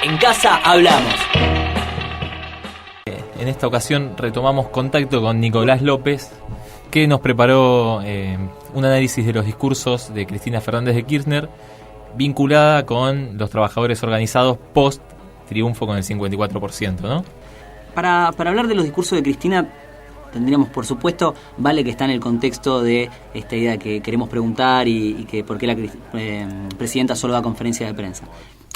En casa hablamos. En esta ocasión retomamos contacto con Nicolás López, que nos preparó un análisis de los discursos de Cristina Fernández de Kirchner, vinculada con los trabajadores organizados post triunfo con el 54%, ¿no? Para hablar de los discursos de Cristina, tendríamos, por supuesto, vale que está en el contexto de esta idea que queremos preguntar y que por qué la presidenta solo da conferencias de prensa.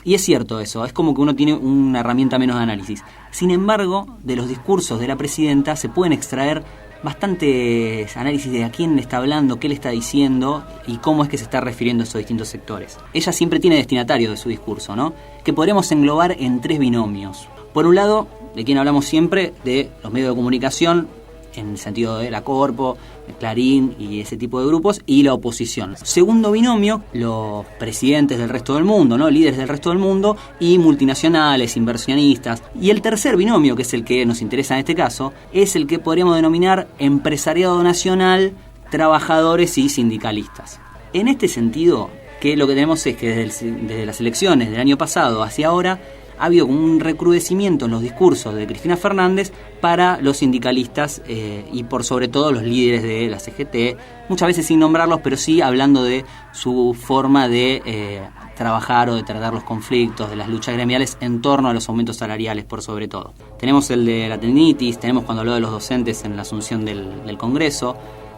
Y es cierto eso, es como que uno tiene una herramienta menos de análisis. Sin embargo, de los discursos de la presidenta se pueden extraer bastantes análisis de a quién le está hablando, qué le está diciendo y cómo es que se está refiriendo a esos distintos sectores. Ella siempre tiene destinatario de su discurso, ¿no? Que podremos englobar en tres binomios. Por un lado, de quien hablamos siempre, de los medios de comunicación, en el sentido de la Corpo, el Clarín y ese tipo de grupos, y la oposición. Segundo binomio, los presidentes del resto del mundo, ¿no? Líderes del resto del mundo, y multinacionales, inversionistas. Y el tercer binomio, que es el que nos interesa en este caso, es el que podríamos denominar empresariado nacional, trabajadores y sindicalistas. En este sentido, que lo que tenemos es que desde las elecciones del año pasado hacia ahora, ha habido un recrudecimiento en los discursos de Cristina Fernández para los sindicalistas y por sobre todo los líderes de la CGT, muchas veces sin nombrarlos, pero sí hablando de su forma de trabajar o de tratar los conflictos, de las luchas gremiales en torno a los aumentos salariales por sobre todo. Tenemos el de la tendinitis, tenemos cuando habló de los docentes en la asunción del Congreso,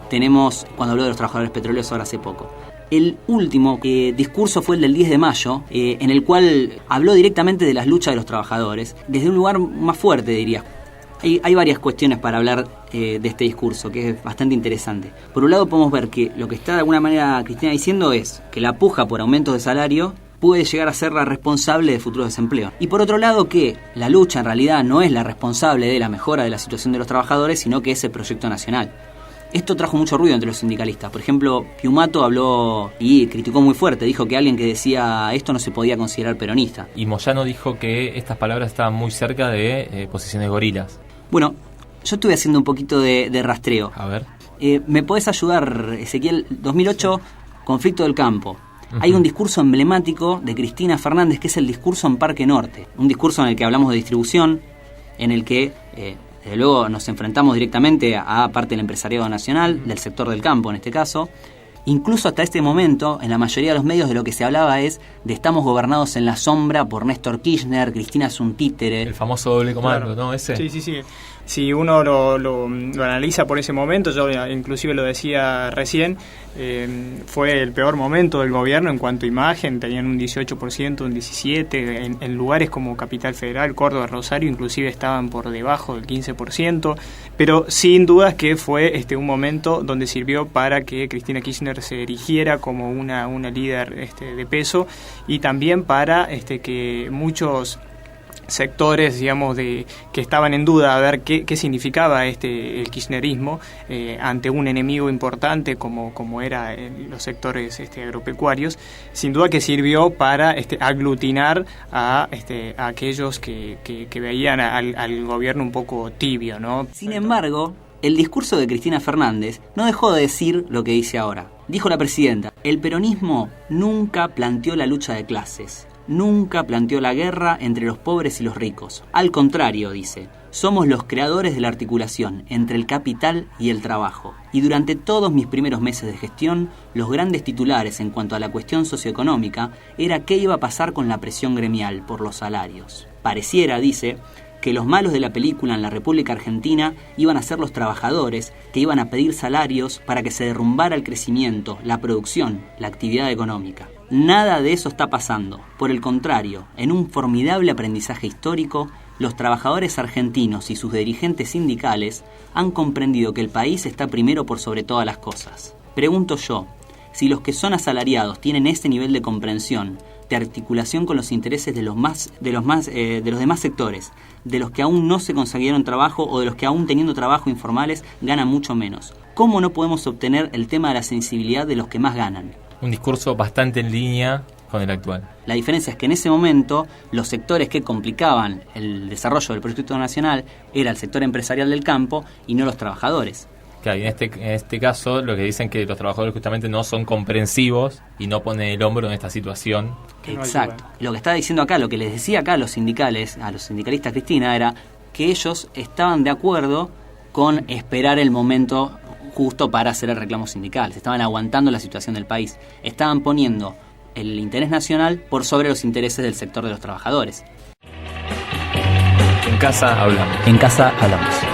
tenemos cuando habló de los trabajadores petroleros ahora hace poco. El último discurso fue el del 10 de mayo, en el cual habló directamente de las luchas de los trabajadores, desde un lugar más fuerte, diría. Hay varias cuestiones para hablar de este discurso, que es bastante interesante. Por un lado podemos ver que lo que está de alguna manera Cristina diciendo es que la puja por aumentos de salario puede llegar a ser la responsable de futuros desempleos. Y por otro lado que la lucha en realidad no es la responsable de la mejora de la situación de los trabajadores, sino que es el proyecto nacional. Esto trajo mucho ruido entre los sindicalistas. Por ejemplo, Piumato habló y criticó muy fuerte. Dijo que alguien que decía esto no se podía considerar peronista. Y Moyano dijo que estas palabras estaban muy cerca de posiciones gorilas. Bueno, yo estuve haciendo un poquito de rastreo. A ver. ¿Me podés ayudar, Ezequiel? 2008, conflicto del campo. Hay un discurso emblemático de Cristina Fernández que es el discurso en Parque Norte. Un discurso en el que hablamos de distribución, en el que... desde luego nos enfrentamos directamente a parte del empresariado nacional, del sector del campo en este caso. Incluso hasta este momento, en la mayoría de los medios de lo que se hablaba es de estamos gobernados en la sombra por Néstor Kirchner, Cristina es un títere. El famoso doble comando, claro. ¿no? Ese. Sí. Si uno lo analiza por ese momento, yo inclusive lo decía recién, fue el peor momento del gobierno en cuanto a imagen, tenían un 18%, un 17%, en lugares como Capital Federal, Córdoba, Rosario, inclusive estaban por debajo del 15%, pero sin dudas que fue un momento donde sirvió para que Cristina Kirchner se erigiera como una líder de peso y también para que muchos sectores, digamos, que estaban en duda a ver qué significaba el kirchnerismo ante un enemigo importante como era los sectores agropecuarios, sin duda que sirvió para aglutinar a aquellos que veían al gobierno un poco tibio, ¿no? Sin embargo, el discurso de Cristina Fernández no dejó de decir lo que dice ahora. Dijo la presidenta: el peronismo nunca planteó la lucha de clases. Nunca planteó la guerra entre los pobres y los ricos. Al contrario, dice, somos los creadores de la articulación entre el capital y el trabajo. Y durante todos mis primeros meses de gestión, los grandes titulares en cuanto a la cuestión socioeconómica era qué iba a pasar con la presión gremial por los salarios. Pareciera, dice, que los malos de la película en la República Argentina iban a ser los trabajadores que iban a pedir salarios para que se derrumbara el crecimiento, la producción, la actividad económica. Nada de eso está pasando. Por el contrario, en un formidable aprendizaje histórico, los trabajadores argentinos y sus dirigentes sindicales han comprendido que el país está primero por sobre todas las cosas. Pregunto yo, si los que son asalariados tienen ese nivel de comprensión, de articulación con los intereses de los demás sectores, de los que aún no se consiguieron trabajo o de los que aún teniendo trabajo informales ganan mucho menos, ¿cómo no podemos obtener el tema de la sensibilidad de los que más ganan? Un discurso bastante en línea con el actual. La diferencia es que en ese momento los sectores que complicaban el desarrollo del proyecto nacional era el sector empresarial del campo y no los trabajadores. Claro, y en este caso lo que dicen que los trabajadores justamente no son comprensivos y no ponen el hombro en esta situación. Exacto. Lo que está diciendo acá, lo que les decía acá a los sindicalistas Cristina, era que ellos estaban de acuerdo con esperar el momento justo para hacer el reclamo sindical. Se estaban aguantando la situación del país. Estaban poniendo el interés nacional por sobre los intereses del sector de los trabajadores. En casa hablamos. En casa hablamos.